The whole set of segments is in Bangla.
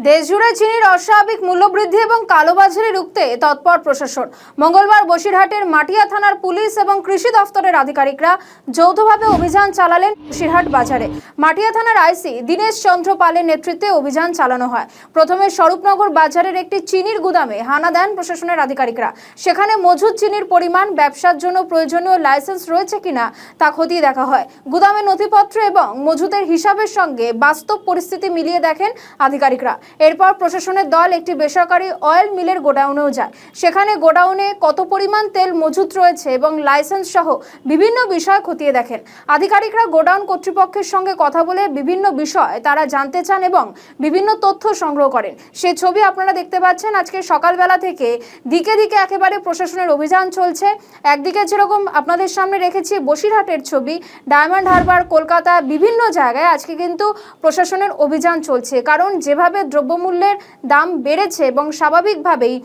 দেশজুড়ে চিনির অস্বাভাবিক মূল্যবৃদ্ধি এবং কালোবাজারি রুখতে তৎপর প্রশাসন। মঙ্গলবার বসিরহাটের মাটিয়া থানার পুলিশ এবং কৃষি দফতরের আধিকারিকরা যৌথভাবে অভিযান চালালেন বসিরহাট বাজারে। মাটিয়া থানার আইসি দীনেশ চন্দ্র পালের নেতৃত্বে অভিযান চালানো হয়। প্রথমে স্বরূপনগর বাজারের একটি চিনির গুদামে হানা দেন প্রশাসনের আধিকারিকরা। সেখানে মজুদ চিনির পরিমাণ, ব্যবসার জন্য প্রয়োজনীয় লাইসেন্স রয়েছে কিনা তা খতিয়ে দেখা হয়। গুদামের নথিপত্র এবং মজুদের হিসাবের সঙ্গে বাস্তব পরিস্থিতি মিলিয়ে দেখেন আধিকারিকরা। এরপর প্রশাসনের দল একটি বেসরকারি অয়েল মিলের গোডাউনেও যায়। সেখানে গোডাউনে কত পরিমাণ তেল মজুত রয়েছে এবং লাইসেন্স সহ বিভিন্ন বিষয় খতিয়ে দেখেন। আধিকারিকরা গোডাউন কর্তৃপক্ষের সঙ্গে কথা বলে বিভিন্ন বিষয় তারা জানতে চান এবং বিভিন্ন তথ্য সংগ্রহ করেন। সে ছবি আপনারা দেখতে পাচ্ছেন। আজকে সকালবেলা থেকে দিকে দিকে একেবারে প্রশাসনের অভিযান চলছে। একদিকে যেরকম আপনাদের সামনে রেখেছি বসিরহাটের ছবি, ডায়মন্ড হারবার, কলকাতা, বিভিন্ন জায়গায় আজকে কিন্তু প্রশাসনের অভিযান চলছে। কারণ যেভাবে দ্রব্যমূল্যের দাম বেড়েছে এবং স্বাভাবিকভাবেই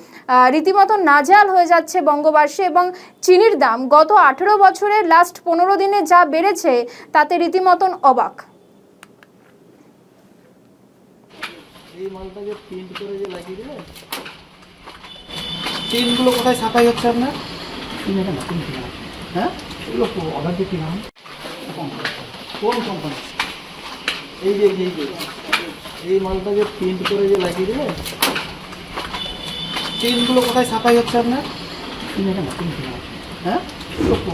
রীতিমতো নাজেহাল হয়ে যাচ্ছে বঙ্গবাসী, এবং চিনির দাম গত 18 বছরের লাস্ট 15 দিনে যা বেড়েছে তাতে রীতিমতন অবাক। এই মালটা যে প্রিন্ট করে যে লাগিয়ে দিলেন, চেনগুলো কোথায় ছাপাই হচ্ছে আপনার? হ্যাঁ, এগুলো অর্ডার দিয়ে কিনা কোন কোম্পানি? এই যে এই মালটা যে প্রিন্ট করে যে লাগিয়ে দিলেন, চেনগুলো কোথায় ছাপাই হচ্ছে আপনার? হ্যাঁ,